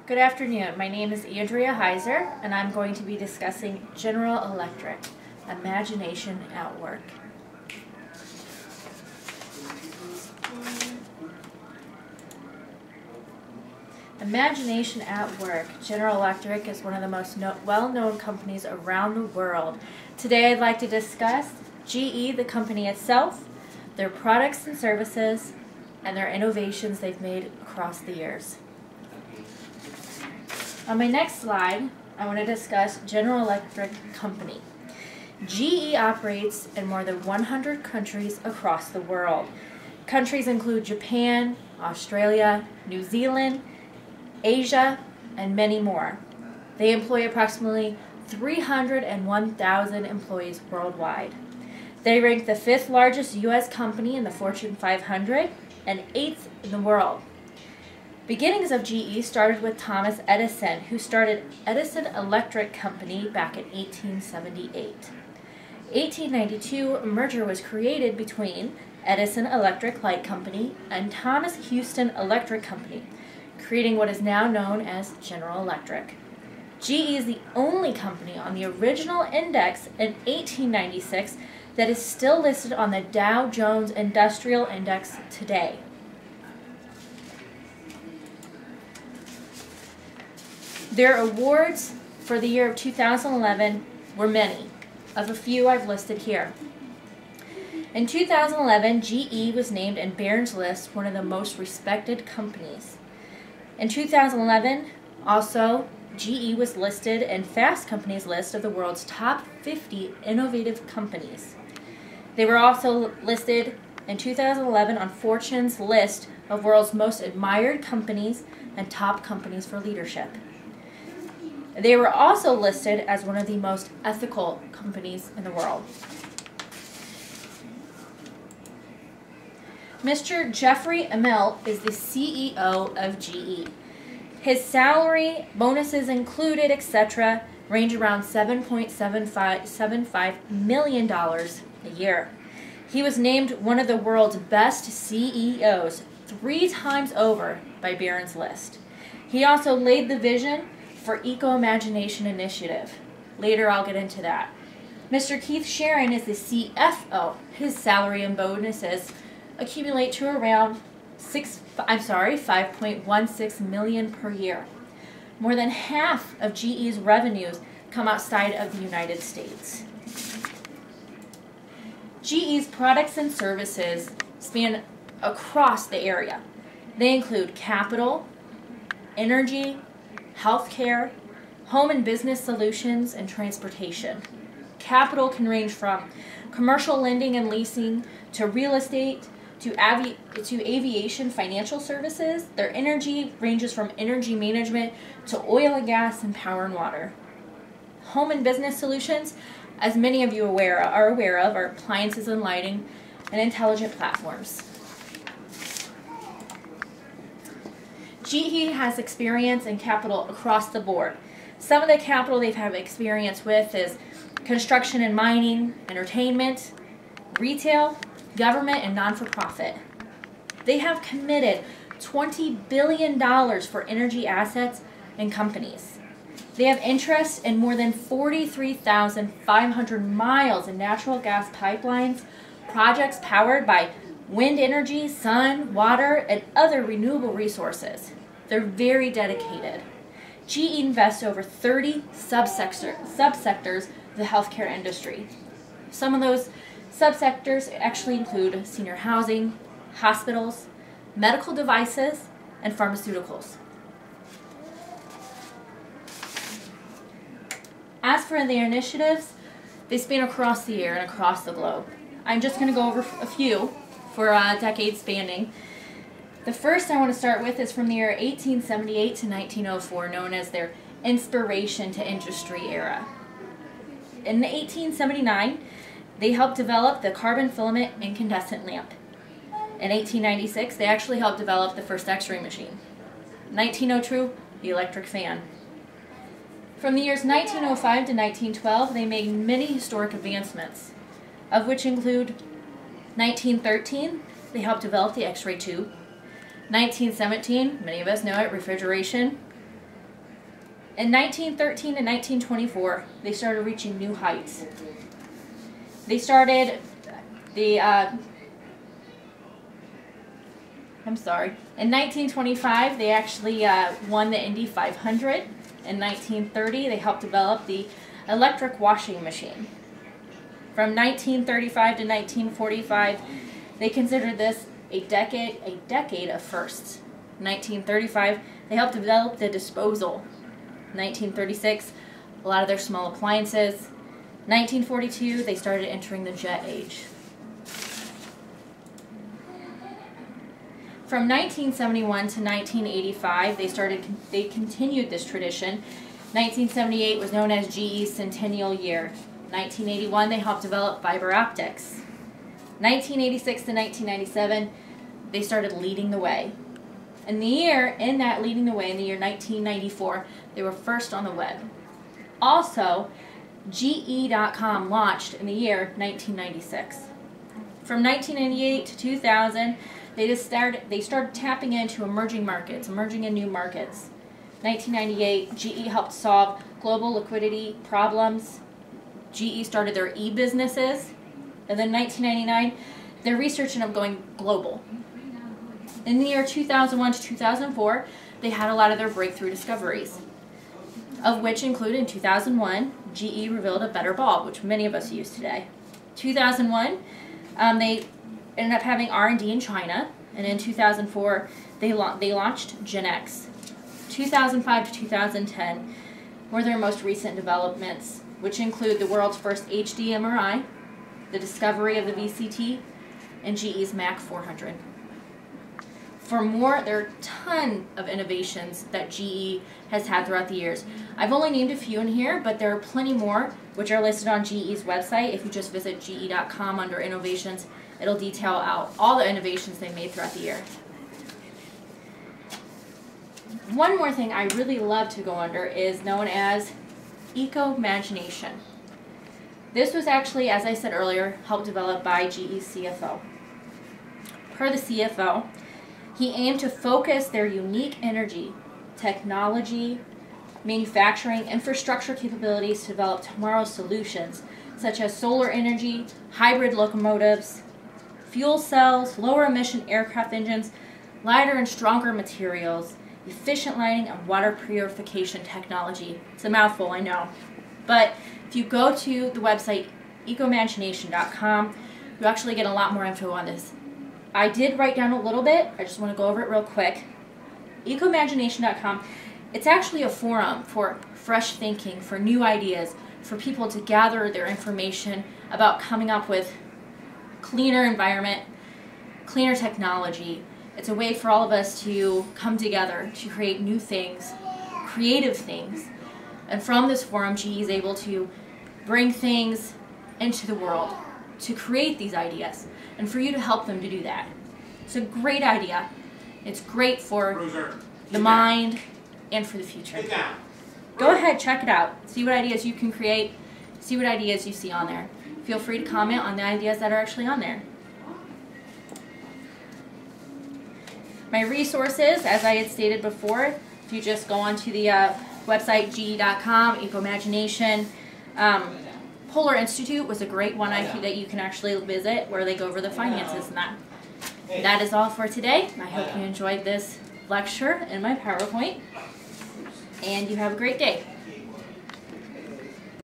Good afternoon. My name is Andrea Heiser, and I'm going to be discussing General Electric, Imagination at Work. Imagination at Work. General Electric is one of the most well-known companies around the world. Today I'd like to discuss GE, the company itself, their products and services, and their innovations they've made across the years. On my next slide, I want to discuss General Electric Company. GE operates in more than 100 countries across the world. Countries include Japan, Australia, New Zealand, Asia, and many more. They employ approximately 301,000 employees worldwide. They rank the 5th largest U.S. company in the Fortune 500 and 8th in the world. Beginnings of GE started with Thomas Edison, who started Edison Electric Company back in 1878. 1892, a merger was created between Edison Electric Light Company and Thomas Houston Electric Company, creating what is now known as General Electric. GE is the only company on the original index in 1896 that is still listed on the Dow Jones Industrial Index today. Their awards for the year of 2011 were many. Of a few I've listed here. In 2011, GE was named in Barron's list one of the most respected companies. In 2011, also, GE was listed in Fast Company's list of the world's top 50 innovative companies. They were also listed in 2011 on Fortune's list of world's most admired companies and top companies for leadership. They were also listed as one of the most ethical companies in the world. Mr. Jeffrey Immelt is the CEO of GE. His salary, bonuses included, etc., range around $7.75 million a year. He was named one of the world's best CEOs 3 times over by Barron's list. He also laid the vision for Eco-Imagination Initiative. Later I'll get into that. Mr. Keith Sharon is the CFO. His salary and bonuses accumulate to around $5.16 million per year. More than half of GE's revenues come outside of the United States. GE's products and services span across the area. They include capital, energy, healthcare, home and business solutions, and transportation. Capital can range from commercial lending and leasing to real estate to aviation financial services. Their energy ranges from energy management to oil and gas and power and water. Home and business solutions, as many of you are aware of, are appliances and lighting and intelligent platforms. GE has experience in capital across the board. Some of the capital they've had experience with is construction and mining, entertainment, retail, government, and non-for-profit. They have committed $20 billion for energy assets and companies. They have interest in more than 43,500 miles in natural gas pipelines, projects powered by wind energy, sun, water, and other renewable resources. They're very dedicated. GE invests over 30 subsectors of the healthcare industry. Some of those subsectors actually include senior housing, hospitals, medical devices, and pharmaceuticals. As for their initiatives, they span across the year and across the globe. I'm just going to go over a few for decades spanning. The first I want to start with is from the year 1878 to 1904, known as their Inspiration to Industry era. In 1879, they helped develop the carbon filament incandescent lamp. In 1896, they actually helped develop the first X-ray machine. 1902, the electric fan. From the years 1905 to 1912, they made many historic advancements, of which include 1913, they helped develop the X-ray tube. 1917, many of us know it, refrigeration. In 1913 and 1924, they started reaching new heights. They started the, in 1925, they actually won the Indy 500. In 1930, they helped develop the electric washing machine. From 1935 to 1945, they considered this a decade of firsts. 1935, they helped develop the disposal. 1936, a lot of their small appliances. 1942, they started entering the jet age. From 1971 to 1985, they continued this tradition. 1978 was known as GE's centennial year. 1981, they helped develop fiber optics. 1986 to 1997, they started leading the way. In the year 1994, they were first on the web. Also, GE.com launched in the year 1996. From 1998 to 2000, they started tapping into emerging and new markets. 1998, GE helped solve global liquidity problems. GE started their e-businesses. And then 1999, they're researching of going global. In the year 2001 to 2004, they had a lot of their breakthrough discoveries, of which include in 2001, GE revealed a better bulb, which many of us use today. 2001, they ended up having R&D in China, and in 2004, they launched Gen X. 2005 to 2010 were their most recent developments, which include the world's first HD MRI, the discovery of the VCT, and GE's Mac 400. For more, there are a ton of innovations that GE has had throughout the years. I've only named a few in here, but there are plenty more, which are listed on GE's website. If you just visit ge.com under innovations, it'll detail out all the innovations they made throughout the year. One more thing I really love to go under is known as eco-imagination. This was actually, as I said earlier, helped develop by GE's CFO. Per the CFO, he aimed to focus their unique energy, technology, manufacturing, infrastructure capabilities to develop tomorrow's solutions, such as solar energy, hybrid locomotives, fuel cells, lower emission aircraft engines, lighter and stronger materials, efficient lighting, and water purification technology. It's a mouthful, I know. But if you go to the website ecoimagination.com, you actually get a lot more info on this. I did write down a little bit. I just want to go over it real quick. Ecoimagination.com, it's actually a forum for fresh thinking, for new ideas, for people to gather their information about coming up with cleaner environment, cleaner technology. It's a way for all of us to come together to create new things, creative things. And from this forum, GE is able to bring things into the world, to create these ideas, and for you to help them to do that. It's a great idea. It's great for the mind and for the future. Go ahead, check it out. See what ideas you can create. See what ideas you see on there. Feel free to comment on the ideas that are actually on there. My resources, as I had stated before, if you just go onto the website ge.com, Ecoimagination. Polar Institute was a great one that you can actually visit, where they go over the finances and that. That is all for today. I hope you enjoyed this lecture and my PowerPoint, and you have a great day.